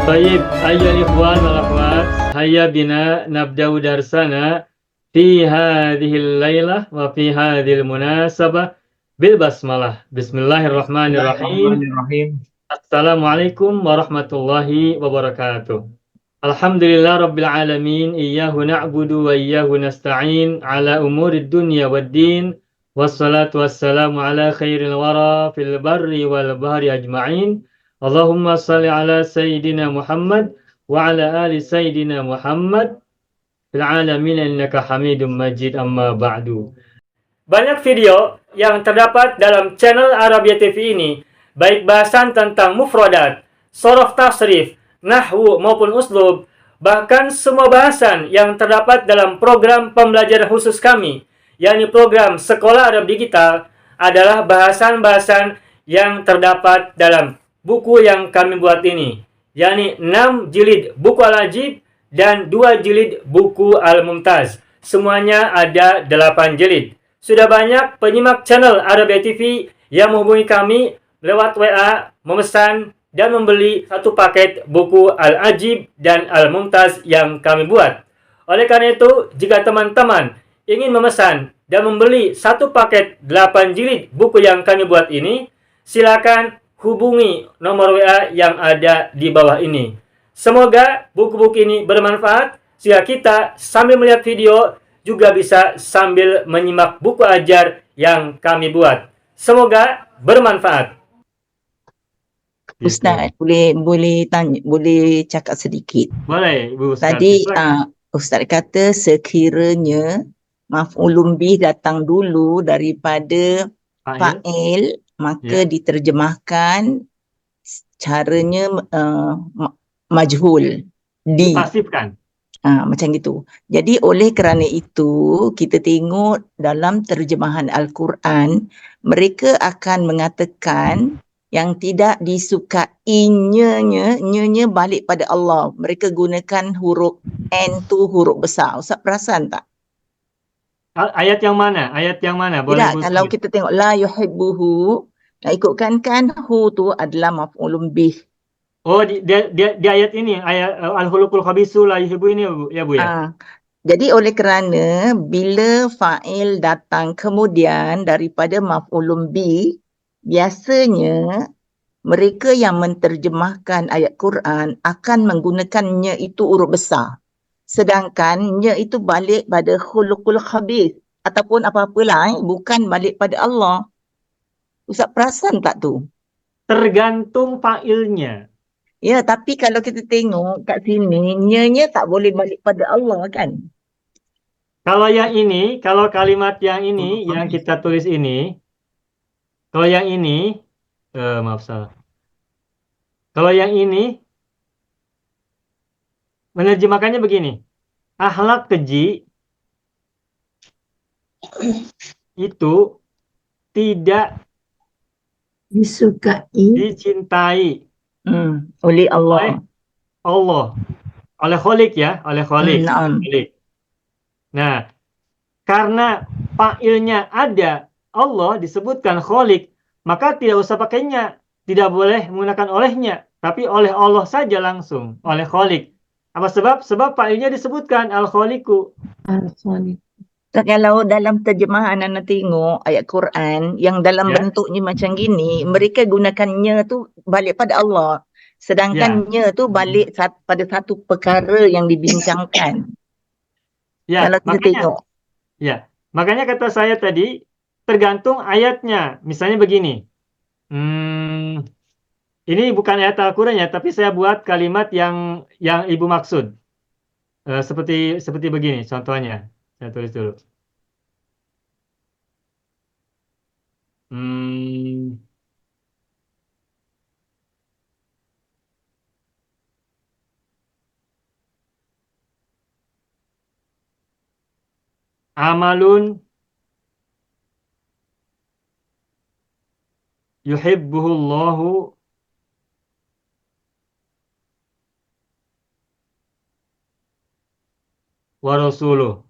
طيب أيها الإخوان والأخوات هيا بنا نبدأ درسنا في هذه الليلة وفي هذه المناسبة بالبسملة. بسم الله الرحمن الرحيم. السلام عليكم ورحمة الله وبركاته. الحمد لله رب العالمين، إياه نعبد وإياه نستعين على أمور الدنيا والدين، والصلاة والسلام على خير الورى في البر والبحر أجمعين. Allahumma salli ala Sayyidina Muhammad wa ala ali Sayyidina Muhammad fil alamin innaka hamidum majid, amma ba'du. Banyak video yang terdapat dalam channel Arabia TV ini, baik bahasan tentang mufradat, sorof tasrif, nahwu maupun uslub, bahkan semua bahasan yang terdapat dalam program pembelajaran khusus kami, yakni program Sekolah Arab Digital, adalah bahasan-bahasan yang terdapat dalam buku yang kami buat ini, yakni 6 jilid buku Al-Ajib dan 2 jilid buku Al-Mumtaz. Semuanya ada 8 jilid. Sudah banyak penyimak channel Arabia TV yang menghubungi kami lewat WA, memesan dan membeli satu paket buku Al-Ajib dan Al-Mumtaz yang kami buat. Oleh karena itu, jika teman-teman ingin memesan dan membeli satu paket 8 jilid buku yang kami buat ini, silakan hubungi nomor WA yang ada di bawah ini. Semoga buku-buku ini bermanfaat, sehingga kita sambil melihat video juga bisa sambil menyimak buku ajar yang kami buat. Semoga bermanfaat. Ustaz, boleh cakap sedikit. Boleh, Ibu Ustaz. Tadi Ustaz kata sekiranya maf'ulun bih datang dulu daripada fa'il, maka diterjemahkan caranya majhul, dipasifkan. Macam gitu. Jadi oleh kerana itu kita tengok dalam terjemahan Al-Quran, mereka akan mengatakan yang tidak disukai nya balik pada Allah. Mereka gunakan huruf N tu huruf besar. Ustaz perasan tak? Ayat yang mana? Ayat yang mana? Boleh tidak, kalau kita tengok la yuhibbuhu, nak ikutkan kan hu tu adalah maf'ulun bih. Oh, di ayat ini, ayat al-khuluqul khabisu la yuhibbu ini ya Bu ya. Jadi oleh kerana bila fa'il datang kemudian daripada maf'ulun bih, biasanya mereka yang menterjemahkan ayat Quran akan menggunakannya itu huruf besar. Sedangkan nya itu balik pada khuluqul khabis ataupun apa-apalah, bukan balik pada Allah. Ustaz perasan tak tu? Tergantung fa'ilnya. Ya, tapi kalau kita tengok kat sini, nya tak boleh balik pada Allah kan? Kalau yang ini, kalau kalimat yang ini, yang kita tulis ini, kalau yang ini, maaf salah. Kalau yang ini, menerjemahkannya begini. Akhlak keji itu tidak dicintai oleh Allah. Oleh Khalik ya, oleh Khalik. Nah, karena fa'ilnya ada Allah disebutkan Khalik, maka tidak usah pakainya, tidak boleh menggunakan olehnya, tapi oleh Allah saja langsung, oleh Khalik. Apa sebab? Sebab fa'ilnya disebutkan Al-Khaliku. Kalau dalam terjemahan anda tengok ayat Quran yang dalam bentuknya macam gini, mereka gunakannya tu balik pada Allah. Sedangkan nya tu balik pada satu perkara yang dibincangkan. Kalau kita tengok. Makanya kata saya tadi, tergantung ayatnya. Misalnya begini. Ini bukan ayat Al-Quran ya, tapi saya buat kalimat yang Ibu maksud. Seperti begini contohnya. Saya tulis dulu. Amalun yuhibbuhullahu wa rasuluh.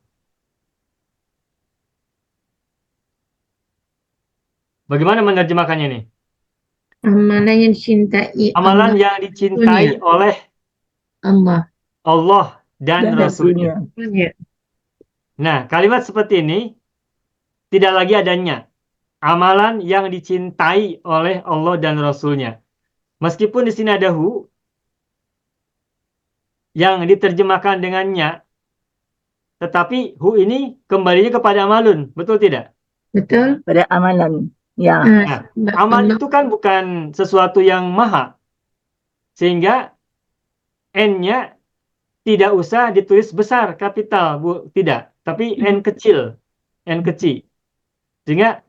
Bagaimana menerjemahkannya nih? Amalan yang dicintai. Amalan yang dicintai oleh Allah. Allah dan Dan Rasulnya. Rasulnya. Ya. Nah, kalimat seperti ini tidak lagi adanya amalan yang dicintai oleh Allah dan Rasulnya. Meskipun di sini ada hu yang diterjemahkan dengannya, tetapi hu ini kembalinya kepada amalun, betul tidak? Betul. Pada amalan. Ya. Nah, Sebab amal Allah. itu kan bukan sesuatu yang maha, sehingga n-nya tidak usah ditulis besar, kapital, Bu, tidak. Tapi n kecil, n kecil. Sehingga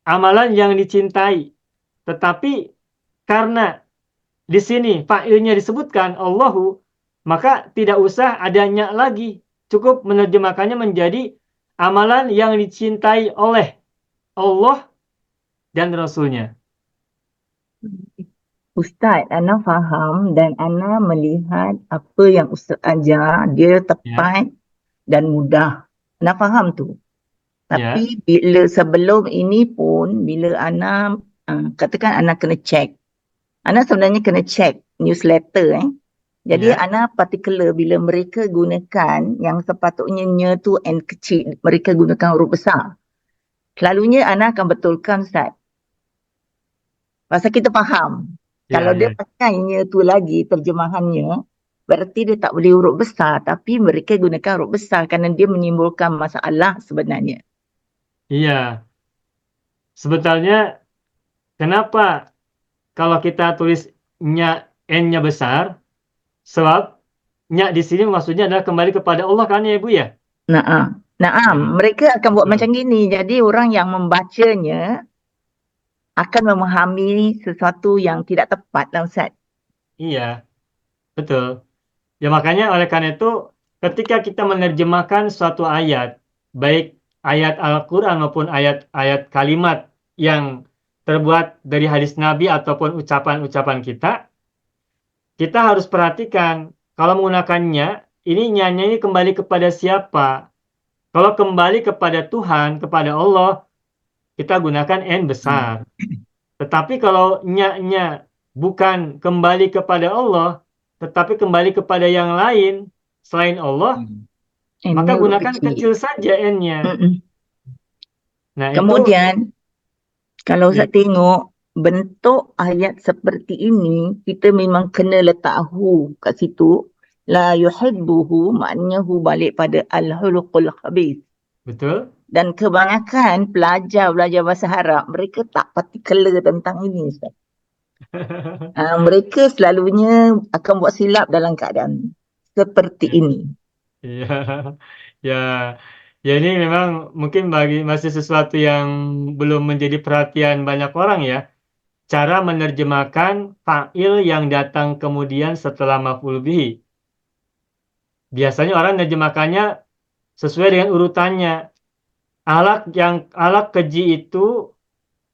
amalan yang dicintai. Tetapi karena di sini fa'ilnya disebutkan Allahu, maka tidak usah adanya lagi. Cukup menerjemahkannya menjadi amalan yang dicintai oleh Allah dan Rasulnya. Ustaz, Ana faham dan Ana melihat apa yang Ustaz ajar, dia Ya, tepat dan mudah. Ana faham tu. ya, Tapi bila sebelum ini pun, bila Ana, katakan Ana kena check. Ana sebenarnya kena check newsletter. Jadi ya, Ana particular bila mereka gunakan yang sepatutnya nya tu N kecil, mereka gunakan huruf besar. Selalunya Ana akan betulkan Ustaz. Pasal kita faham. ya, Kalau dia ya. pakainya tu lagi terjemahannya, berarti dia tak boleh huruf besar. Tapi mereka gunakan huruf besar kerana dia menimbulkan masalah sebenarnya. Iya. Sebetulnya kenapa kalau kita tulis n-nya besar, sebab nya di sini maksudnya adalah kembali kepada Allah kan ya Ibu ya? Naam. Ya, Mereka akan buat betul. macam gini. Jadi orang yang membacanya akan memahami sesuatu yang tidak tepat lah Ustaz. Iya, betul. Ya makanya oleh karena itu ketika kita menerjemahkan suatu ayat, baik ayat Al-Quran maupun ayat-ayat kalimat yang terbuat dari hadis Nabi ataupun ucapan-ucapan kita, kita harus perhatikan kalau menggunakannya, ini nyanya ini kembali kepada siapa? Kalau kembali kepada Tuhan, kepada Allah, kita gunakan N besar. Tetapi kalau nya bukan kembali kepada Allah, tetapi kembali kepada yang lain selain Allah, maka N-nya huruf gunakan kecil. kecil saja N-nya. Mm-mm. Nah, itu Kemudian, kalau ya, Ustaz tengok bentuk ayat seperti ini, kita memang kena letak hu kat situ. La yuhibbuhu, maknanya hu balik pada al-huluqul khabith. betul. Dan kebanyakan pelajar bahasa Arab, mereka tak particular tentang ini Ustaz. Mereka selalunya akan buat silap dalam keadaan seperti ini. Ya, ya, ya ini memang mungkin masih sesuatu yang belum menjadi perhatian banyak orang ya. Cara menerjemahkan fa'il yang datang kemudian setelah maf'ul bihi. Biasanya orang menerjemahkannya sesuai dengan urutannya. Alak keji itu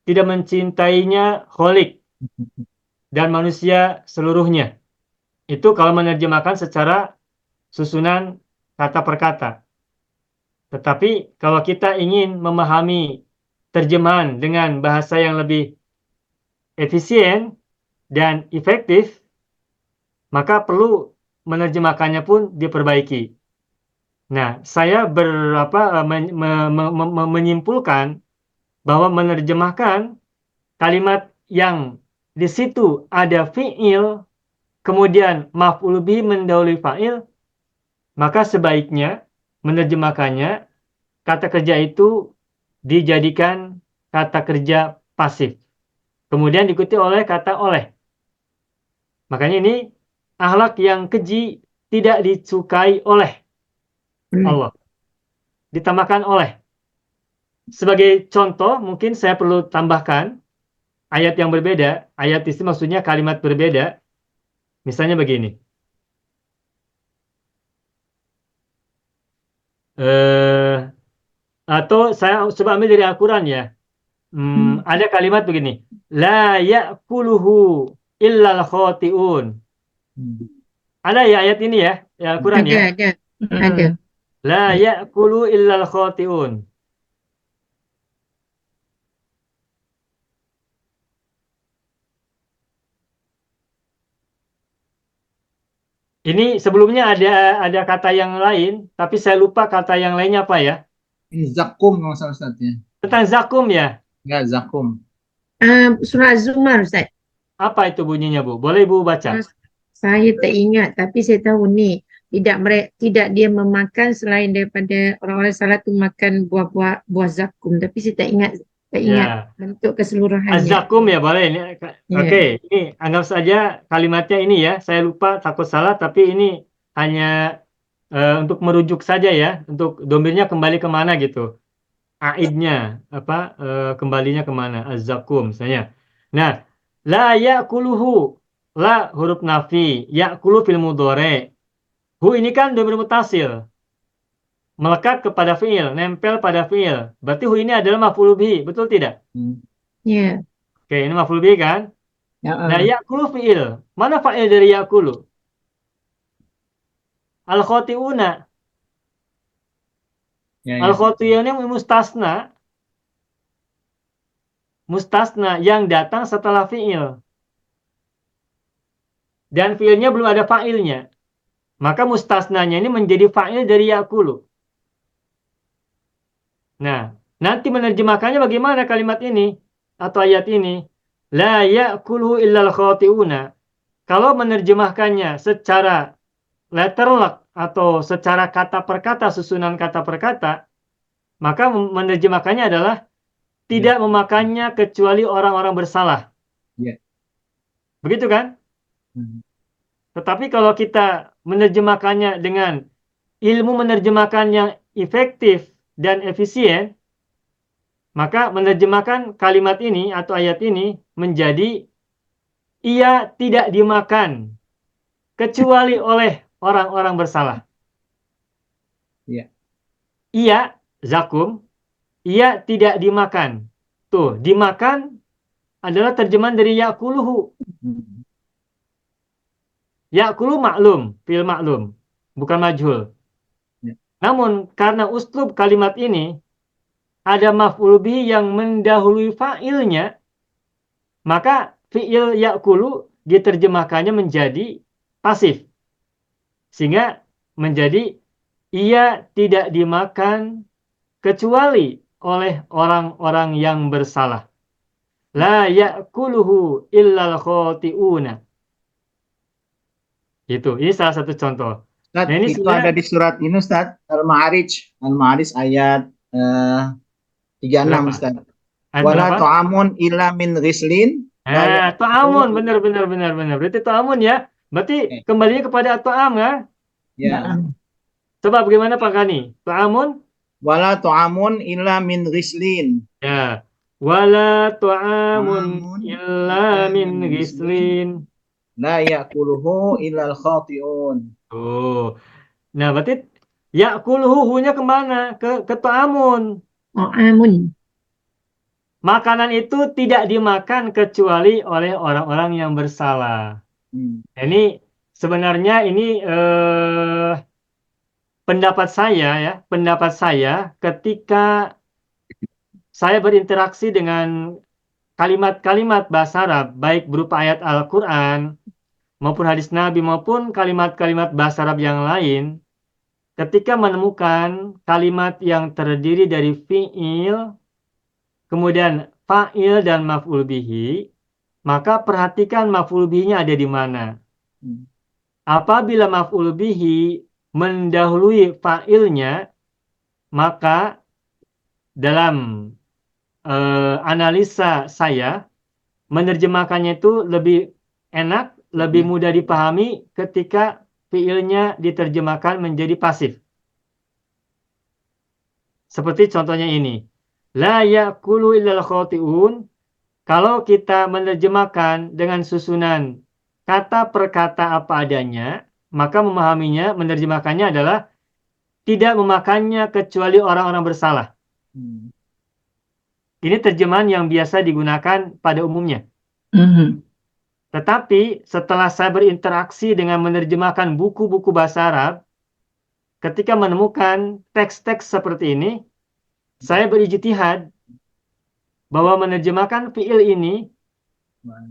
tidak mencintainya kholik dan manusia seluruhnya. Itu kalau menerjemahkan secara susunan kata per kata. Tetapi kalau kita ingin memahami terjemahan dengan bahasa yang lebih efisien dan efektif, maka perlu menerjemahkannya pun diperbaiki. Nah, saya menyimpulkan bahwa menerjemahkan kalimat yang di situ ada fiil, kemudian maf'ul bihi mendahului fa'il, maka sebaiknya menerjemahkannya kata kerja itu dijadikan kata kerja pasif. Kemudian diikuti oleh kata oleh. Makanya ini akhlak yang keji tidak disukai oleh Allah. Ditambahkan oleh. Sebagai contoh, mungkin saya perlu tambahkan ayat yang berbeda. Ayat itu maksudnya kalimat berbeda. Misalnya begini. Eh, atau saya coba ambil dari Al-Quran ya. Ada kalimat begini. La ya'kuluhu illal khoti'un. Ada ya ayat ini ya, ya Al-Quran ya. Ada. La ya'kulu illal khoti'un. Ini sebelumnya ada kata yang lain, tapi saya lupa kata yang lainnya apa ya? Ini zakum kalau nggak salah Ustaz ya. Tentang zakum ya. Ya, zakum. Surah Az-Zumar, Ustaz. Apa itu bunyinya, Bu? Boleh Ibu baca? Saya tak ingat, tapi saya tahu ni. Tidak dia memakan selain daripada orang-orang salah tu makan buah zakum. Tapi saya tak ingat Ya. bentuk keseluruhannya. Az-zakum ya, boleh. Ini, Ya. Oke, ini anggap saja kalimatnya ini ya. Saya lupa, takut salah, tapi ini hanya untuk merujuk saja ya. Untuk domirnya kembali kemana gitu. Aidnya, kembalinya kemana. Az-zakum misalnya. Nah, la ya'kuluhu. La huruf nafi. Ya'kulu fil mudhari'. Hu ini kan domir mutasil. Melekat kepada fi'il, nempel pada fi'il. Berarti hu ini adalah maf'ul bihi, betul tidak? Ya. Oke, ini maf'ul bihi kan? Ya, Nah, ya'kulu fi'il. Mana fa'il dari ya'kulu? Al-khoti'una. Ya, ya. Al-khoti'una ini mustasna yang datang setelah fi'il. Dan fi'ilnya belum ada fa'ilnya. Maka mustasnanya ini menjadi fa'il dari ya'kulu. Nah, nanti menerjemahkannya bagaimana kalimat ini atau ayat ini? La ya'kuluhu illal khoti'una. Kalau menerjemahkannya secara letterlock atau secara kata per kata, susunan kata per kata, maka menerjemahkannya adalah tidak memakannya kecuali orang-orang bersalah. Ya. Begitu kan? Tetapi kalau kita menerjemahkannya dengan ilmu menerjemahkan yang efektif dan efisien, maka menerjemahkan kalimat ini atau ayat ini menjadi ia tidak dimakan kecuali oleh orang-orang bersalah. Ya. Ia, zakum, ia tidak dimakan. Tuh, dimakan adalah terjemahan dari ya'kuluhu. Ya'kulu maklum, fi'il maklum, bukan majhul. Ya. Namun karena uslub kalimat ini ada maf'ul bihi yang mendahului fa'ilnya, maka fi'il ya'kulu diterjemahkannya menjadi pasif. Sehingga menjadi ia tidak dimakan kecuali oleh orang-orang yang bersalah. La ya'kuluhu illal khoti'una. Ini salah satu contoh. Ustaz, Nah, ini itu sebenarnya ada di surat ini Ustaz, Al-Ma'arij ayat 36 berapa? Ustaz. Ayat Wala berapa? ta'amun illa min ghislin. Ta'amun, benar. Berarti ta'amun ya. Berarti kembalinya kepada ta'am ya. Ya. Coba bagaimana Pak Kani? Ta'amun? Wala ta'amun illa min ghislin. Ya. Wala ta'amun illa min ghislin. La ya'kuluhu illal khati'un. Oh. Nah, berarti ya'kuluhu hu-nya kemana? Ke ta'amun. Amun. Makanan itu tidak dimakan kecuali oleh orang-orang yang bersalah. Ini sebenarnya ini pendapat saya ketika saya berinteraksi dengan kalimat-kalimat bahasa Arab, baik berupa ayat Al-Quran maupun hadis Nabi maupun kalimat-kalimat bahasa Arab yang lain, ketika menemukan kalimat yang terdiri dari fi'il, kemudian fa'il dan maf'ul bihi, maka perhatikan maf'ul bihi-nya ada di mana. Apabila maf'ul bihi mendahului fa'ilnya, maka dalam analisa saya, menerjemahkannya itu lebih enak, lebih mudah dipahami ketika fi'ilnya diterjemahkan menjadi pasif. Seperti contohnya ini. La ya'kulu illal khoti'un. Kalau kita menerjemahkan dengan susunan kata per kata apa adanya, maka memahaminya, menerjemahkannya adalah tidak memakannya kecuali orang-orang bersalah. Ini terjemahan yang biasa digunakan pada umumnya. Tetapi setelah saya berinteraksi dengan menerjemahkan buku-buku bahasa Arab, ketika menemukan teks-teks seperti ini, saya berijtihad bahwa menerjemahkan fi'il ini,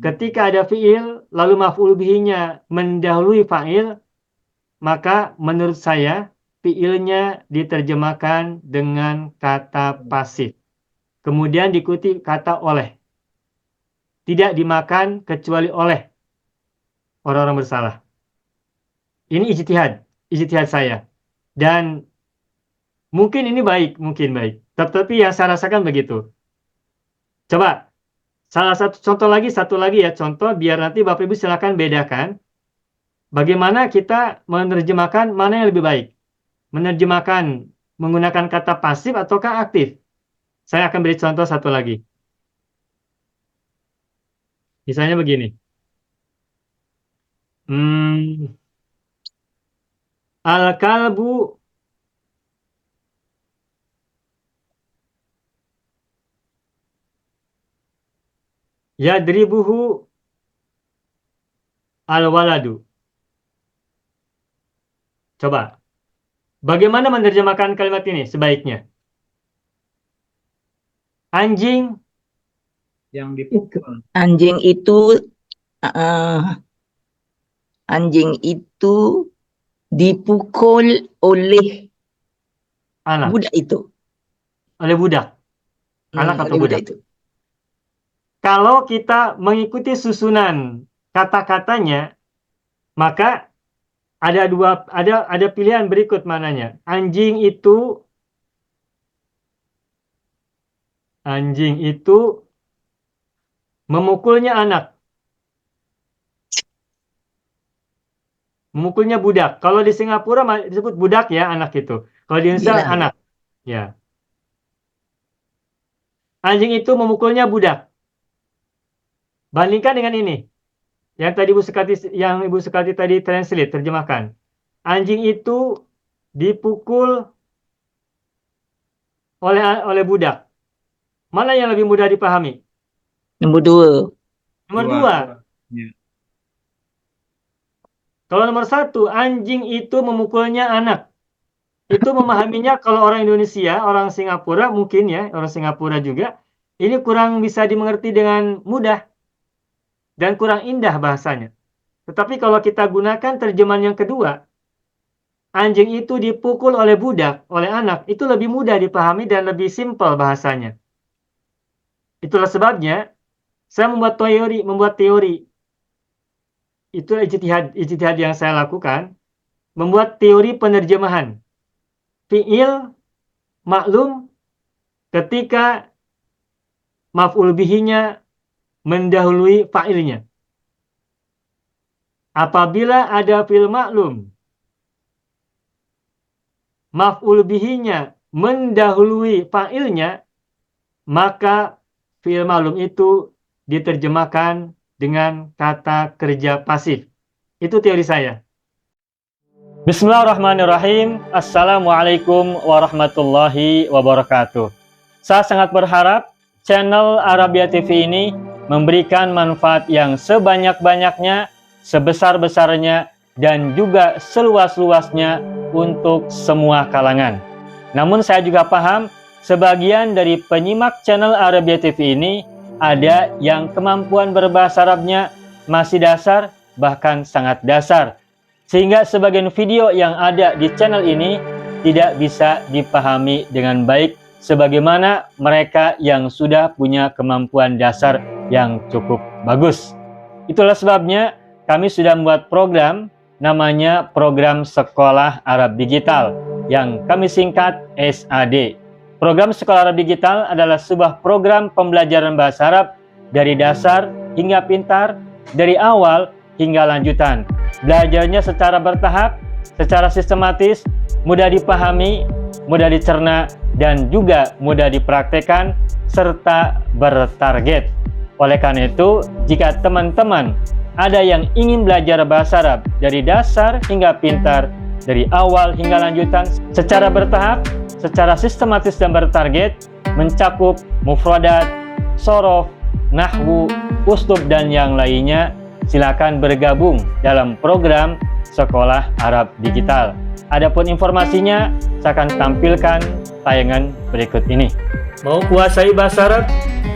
ketika ada fi'il, lalu maf'ul bihinya mendahului fa'il, maka menurut saya fiilnya diterjemahkan dengan kata pasif. Kemudian diikuti kata oleh. Tidak dimakan kecuali oleh orang-orang bersalah. Ini ijtihad saya. Dan mungkin ini baik, mungkin baik. Tetapi yang saya rasakan begitu. Coba, satu lagi ya, contoh biar nanti Bapak Ibu silakan bedakan. Bagaimana kita menerjemahkan mana yang lebih baik? Menerjemahkan menggunakan kata pasif ataukah aktif? Saya akan beri contoh satu lagi. Misalnya begini. Al-kalbu yadribuhu al-waladu. Coba. Bagaimana menerjemahkan kalimat ini sebaiknya? Anjing Yang dipukul. Anjing itu dipukul oleh anak. budak itu. Oleh budak. Anak atau oleh budak. itu. Kalau kita mengikuti susunan kata-katanya, maka ada pilihan berikut mananya. Anjing itu memukulnya anak. Memukulnya budak. Kalau di Singapura disebut budak ya, anak itu. Kalau di Indonesia Iya. anak. Ya. Anjing itu memukulnya budak. Bandingkan dengan ini. Yang tadi Ibu Sukati tadi translate, terjemahkan. Anjing itu dipukul oleh budak. Mana yang lebih mudah dipahami? Nombor 2. Nomor 2. Ya. Kalau nomor 1, anjing itu memukulnya anak. Itu memahaminya kalau orang Indonesia, orang Singapura mungkin ya, orang Singapura juga, ini kurang bisa dimengerti dengan mudah. Dan kurang indah bahasanya. Tetapi kalau kita gunakan terjemahan yang kedua, anjing itu dipukul oleh budak, oleh anak, itu lebih mudah dipahami dan lebih simpel bahasanya. Itulah sebabnya saya membuat teori. Itu ijtihad yang saya lakukan, membuat teori penerjemahan. Fi'il maklum ketika maf'ul bihinya mendahului fa'ilnya. Apabila ada fi'il maklum, maf'ul bihinya mendahului fa'ilnya, maka fi'il maklum itu diterjemahkan dengan kata kerja pasif. Itu teori saya. Bismillahirrahmanirrahim. Assalamualaikum warahmatullahi wabarakatuh. Saya sangat berharap channel Arabia TV ini memberikan manfaat yang sebanyak-banyaknya, sebesar-besarnya, dan juga seluas-luasnya untuk semua kalangan. Namun saya juga paham, sebagian dari penyimak channel Arabia TV ini ada yang kemampuan berbahasa Arabnya masih dasar, bahkan sangat dasar. Sehingga sebagian video yang ada di channel ini tidak bisa dipahami dengan baik sebagaimana mereka yang sudah punya kemampuan dasar yang cukup bagus. Itulah sebabnya kami sudah membuat program namanya Program Sekolah Arab Digital yang kami singkat SAD. Program Sekolah Arab Digital adalah sebuah program pembelajaran bahasa Arab dari dasar hingga pintar, dari awal hingga lanjutan. Belajarnya secara bertahap, secara sistematis, mudah dipahami, mudah dicerna, dan juga mudah dipraktekkan, serta bertarget. Oleh karena itu, jika teman-teman ada yang ingin belajar bahasa Arab dari dasar hingga pintar, dari awal hingga lanjutan, secara bertahap, secara sistematis dan bertarget, mencakup mufradat, sorof, nahwu, uslub, dan yang lainnya, silakan bergabung dalam program Sekolah Arab Digital. Adapun informasinya, saya akan tampilkan tayangan berikut ini. Mau kuasai bahasa Arab?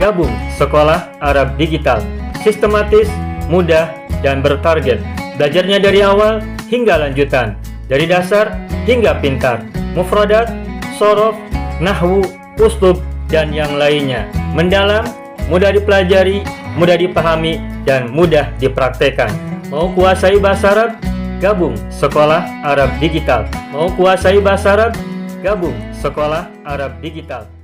Gabung Sekolah Arab Digital. Sistematis, mudah, dan bertarget. Belajarnya dari awal hingga lanjutan. dari dasar hingga pintar, mufradat, shorof, nahwu, uslub, dan yang lainnya. Mendalam, mudah dipelajari, mudah dipahami, dan mudah dipraktekkan. Mau kuasai bahasa Arab? Gabung Sekolah Arab Digital. Mau kuasai bahasa Arab? Gabung Sekolah Arab Digital.